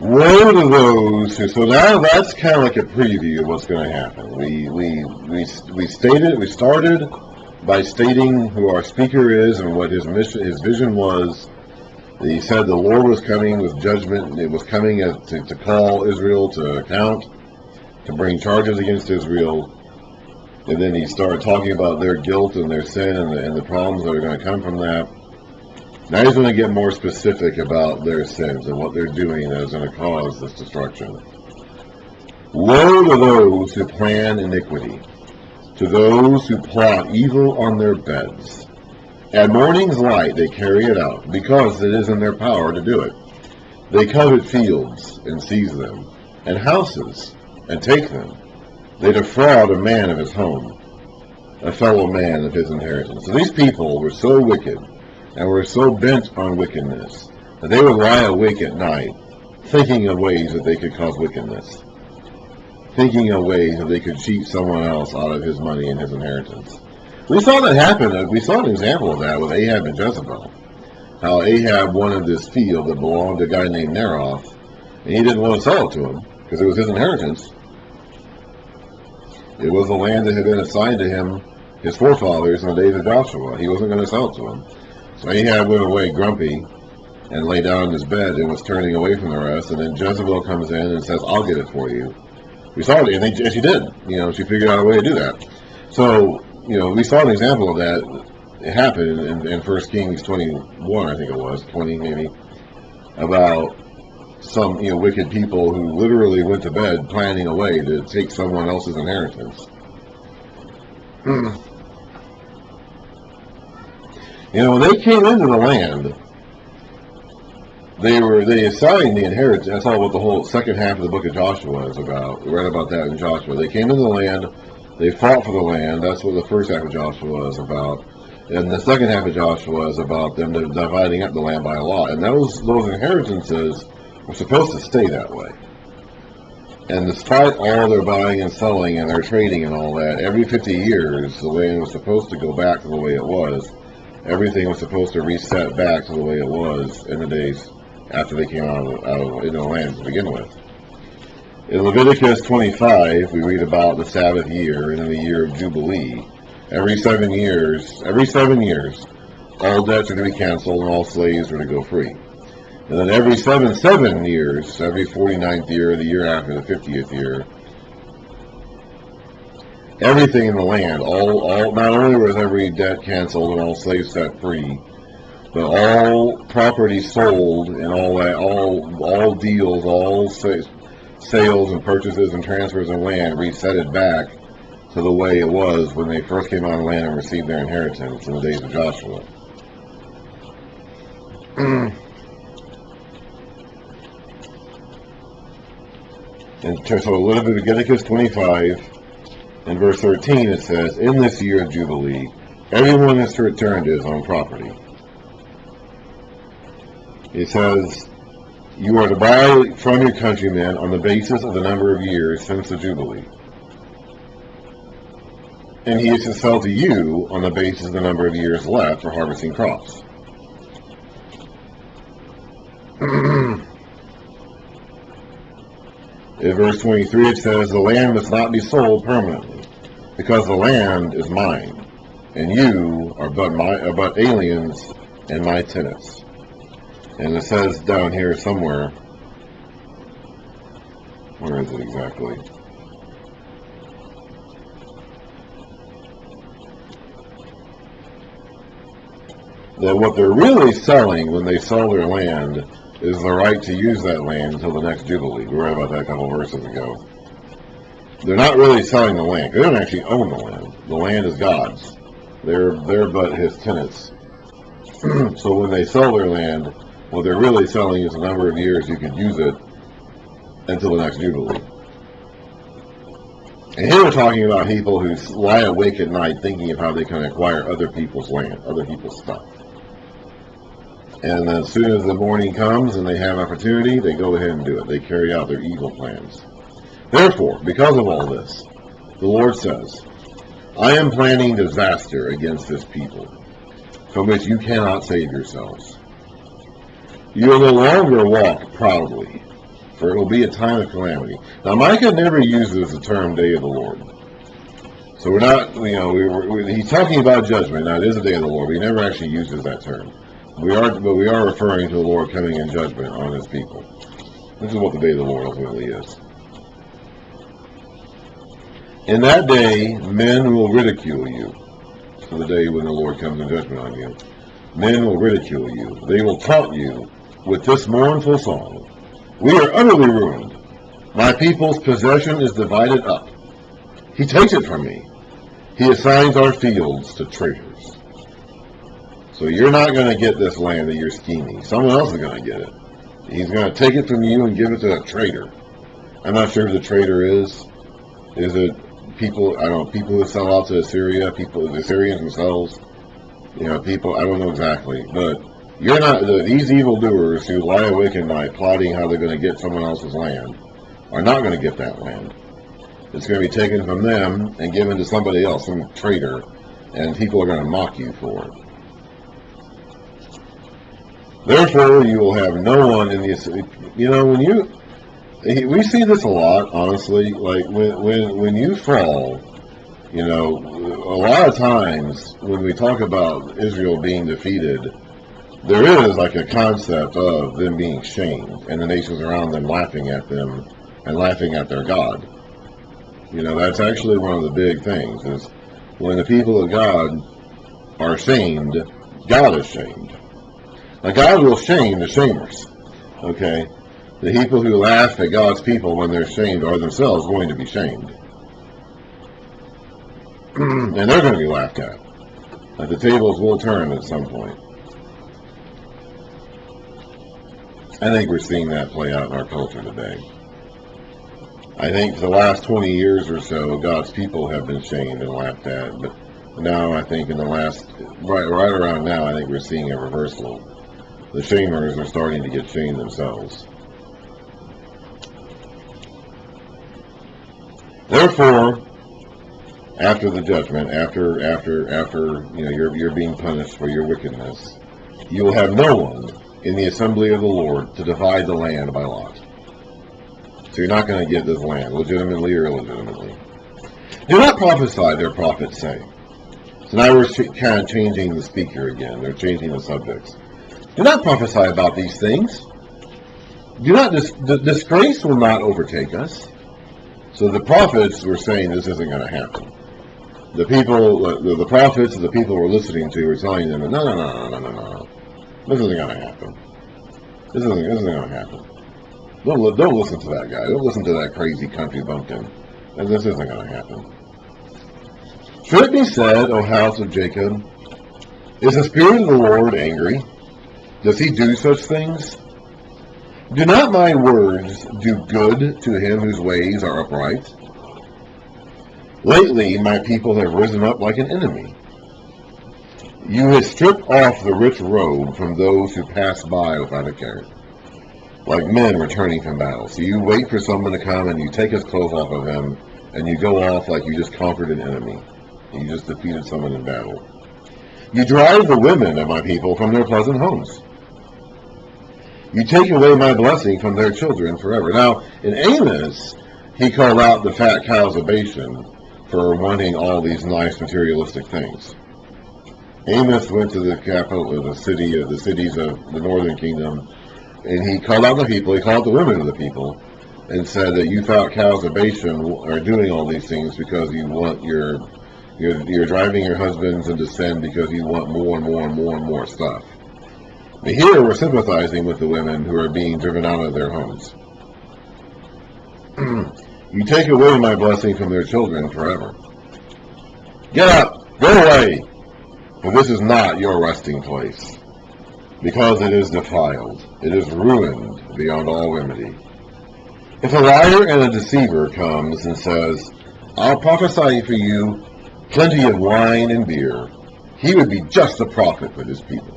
Woe to those who, so now that's kind of like a preview of what's going to happen. We started by stating who our speaker is and what his mission, his vision was. He said the Lord was coming with judgment. It was coming to call Israel to account, to bring charges against Israel. And then he started talking about their guilt and their sin and the problems that are going to come from that. Now he's going to get more specific about their sins and what they're doing that is going to cause this destruction. Woe to those who plan iniquity, to those who plot evil on their beds. At morning's light they carry it out, because it is in their power to do it. They covet fields and seize them, and houses and take them. They defraud a man of his home, a fellow man of his inheritance. So these people were so wicked, and were so bent on wickedness, that they would lie awake at night, thinking of ways that they could cause wickedness, thinking of ways that they could cheat someone else out of his money and his inheritance. We saw that happen. We saw an example of that with Ahab and Jezebel. How Ahab wanted this field that belonged to a guy named Naroth, and he didn't want to sell it to him, because it was his inheritance. It was the land that had been assigned to him, his forefathers, in the days of Joshua. He wasn't going to sell it to him. So Ahab went away grumpy and lay down in his bed and was turning away from the rest. And then Jezebel comes in and says, "I'll get it for you." We saw it, and she did. She figured out a way to do that. So, we saw an example of that. It happened in 1 Kings 21, I think it was, 20 maybe, about some wicked people who literally went to bed planning a way to take someone else's inheritance. When they came into the land, they assigned the inheritance. That's all what the whole second half of the book of Joshua is about. We read about that in Joshua. They came into the land, they fought for the land. That's what the first half of Joshua is about. And the second half of Joshua is about them dividing up the land by a lot. And those inheritances were supposed to stay that way. And despite all their buying and selling and their trading and all that, every 50 years, the land was supposed to go back to the way it was. Everything was supposed to reset back to the way it was in the days after they came out of the land to begin with. In Leviticus 25, we read about the Sabbath year and in the year of Jubilee. Every 7 years, all debts are to be canceled and all slaves are to go free. And then every 7 years, every 49th year, the year after the 50th year, everything in the land, all not only was every debt canceled and all slaves set free, but all property sold and all that, all deals, all sales and purchases and transfers of land reset it back to the way it was when they first came out of the land and received their inheritance in the days of Joshua. And so Leviticus 25, in verse 13, it says, "In this year of Jubilee, everyone is to return to his own property." It says, "You are to buy from your countrymen on the basis of the number of years since the Jubilee. And he is to sell to you on the basis of the number of years left for harvesting crops." In verse 23 it says, "The land must not be sold permanently, because the land is mine, and you are but aliens and my tenants." And it says down here somewhere, where is it exactly? That what they're really selling when they sell their land is the right to use that land until the next Jubilee. We read about that a couple verses ago. They're not really selling the land. They don't actually own the land. The land is God's. They're but his tenants. So when they sell their land, what they're really selling is the number of years you could use it until the next Jubilee. And here we're talking about people who lie awake at night thinking of how they can acquire other people's land, other people's stuff. And as soon as the morning comes and they have opportunity, they go ahead and do it. They carry out their evil plans. Therefore, because of all this, the Lord says, "I am planning disaster against this people, from which you cannot save yourselves. You will no longer walk proudly, for it will be a time of calamity. Now, Micah never uses the term day of the Lord. So we're not, he's talking about judgment. Now, it is the day of the Lord, but he never actually uses that term. We are referring to the Lord coming in judgment on his people. This is what the day of the Lord ultimately is. In that day, men will ridicule you. So the day when the Lord comes in judgment on you. Men will ridicule you. They will taunt you with this mournful song. We are utterly ruined. My people's possession is divided up. He takes it from me. He assigns our fields to traitors. So you're not going to get this land that you're scheming. Someone else is going to get it. He's going to take it from you and give it to a traitor. I'm not sure who the traitor is. Is it people, people who sell out to Assyria, the Assyrians themselves? People, I don't know exactly. But you're not, these evildoers who lie awake at night plotting how they're going to get someone else's land are not going to get that land. It's going to be taken from them and given to somebody else, some traitor, and people are going to mock you for it. Therefore, you will have no one in the... we see this a lot, honestly. Like, when you fall, a lot of times when we talk about Israel being defeated, there is like a concept of them being shamed, and the nations around them laughing at them and laughing at their God. That's actually one of the big things, is when the people of God are shamed, God is shamed. Now, God will shame the shamers. Okay? The people who laugh at God's people when they're shamed are themselves going to be shamed. And they're going to be laughed at. Like, the tables will turn at some point. I think we're seeing that play out in our culture today. I think for the last 20 years or so, God's people have been shamed and laughed at. But now, I think in the last, right around now, I think we're seeing a reversal. The shamers are starting to get shamed themselves. Therefore, after the judgment, after you're being punished for your wickedness, you will have no one in the assembly of the Lord to divide the land by lot. So you're not going to get this land, legitimately or illegitimately. Do not prophesy, their prophets say. So now we're kind of changing the speaker again. They're changing the subjects. Do not prophesy about these things. Do not the disgrace will not overtake us. So the prophets were saying this isn't going to happen. The people, the prophets, the people we're listening to were telling them, no. This isn't going to happen. This isn't going to happen. Don't listen to that guy. Don't listen to that crazy country bumpkin. This isn't going to happen. Should it be said, O house of Jacob, is the Spirit of the Lord angry? Does he do such things? Do not my words do good to him whose ways are upright? Lately my people have risen up like an enemy. You have stripped off the rich robe from those who pass by without a care, like men returning from battle. So you wait for someone to come and you take his clothes off of him, and you go off like you just conquered an enemy. You just defeated someone in battle. You drive the women of my people from their pleasant homes. You take away my blessing from their children forever. Now, in Amos, he called out the fat cows of Bashan for wanting all these nice materialistic things. Amos went to the capital of the cities of the northern kingdom, and he called out the people, he called out the women of the people, and said that you fat cows of Bashan are doing all these things because you want you're driving your husbands into sin because you want more and more and more and more stuff. But here we're sympathizing with the women who are being driven out of their homes. You take away my blessing from their children forever. Get up, go away, for this is not your resting place, because it is defiled, it is ruined beyond all remedy. If a liar and a deceiver comes and says, I'll prophesy for you plenty of wine and beer, he would be just a prophet for his people.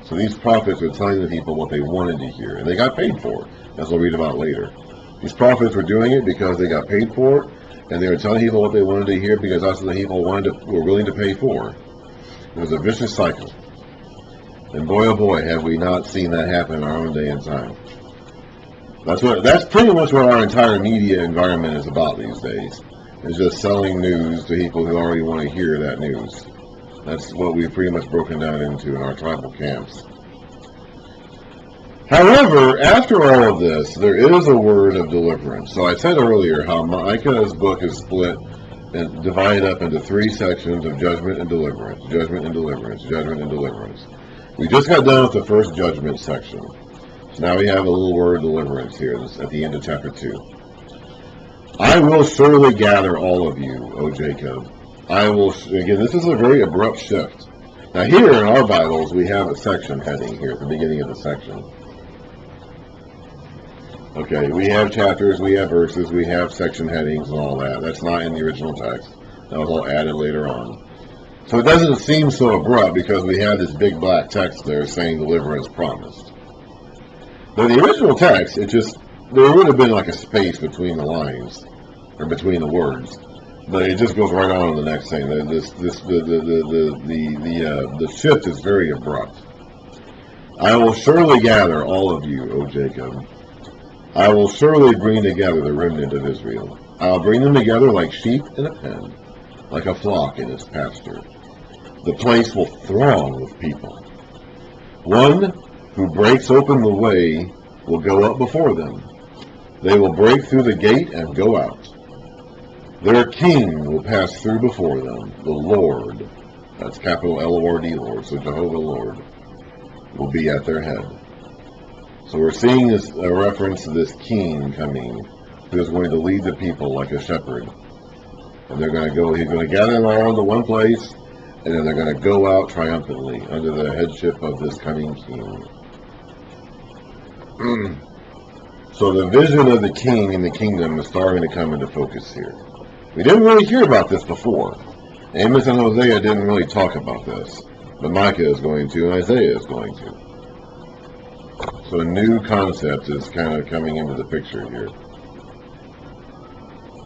So these prophets were telling the people what they wanted to hear, and they got paid for it, as we'll read about later. These prophets were doing it because they got paid for it, and they were telling people what they wanted to hear because that's what the people were willing to pay for. It was a vicious cycle. And boy, oh boy, have we not seen that happen in our own day and time. That's pretty much what our entire media environment is about these days. It's just selling news to people who already want to hear that news. That's what we've pretty much broken down into in our tribal camps. However, after all of this, there is a word of deliverance. So I said earlier how Micah's book is split and divided up into 3 sections of judgment and deliverance, judgment and deliverance, judgment and deliverance. We just got done with the first judgment section. So now we have a little word of deliverance here at the end of chapter 2. I will surely gather all of you, O Jacob. I will, again, this is a very abrupt shift. Now here in our Bibles, we have a section heading here at the beginning of the section. Okay, we have chapters, we have verses, we have section headings and all that. That's not in the original text. That was all added later on. So it doesn't seem so abrupt because we have this big black text there saying deliverance promised. But the original text, there would have been like a space between the lines, or between the words. But it just goes right on to the next thing. The shift is very abrupt. I will surely gather all of you, O Jacob. I will surely bring together the remnant of Israel. I will bring them together like sheep in a pen, like a flock in its pasture. The place will throng with people. One who breaks open the way will go up before them. They will break through the gate and go out. Their king will pass through before them. The Lord, that's capital L-O-R-D, Lord, so Jehovah Lord, will be at their head. So we're seeing this a reference to this king coming, who is going to lead the people like a shepherd. And they're going to go, he's going to gather them all into one place, and then they're going to go out triumphantly under the headship of this coming king. So the vision of the king and the kingdom is starting to come into focus here. We didn't really hear about this before. Amos and Hosea didn't really talk about this, but Micah is going to, and Isaiah is going to. So a new concept is kind of coming into the picture here.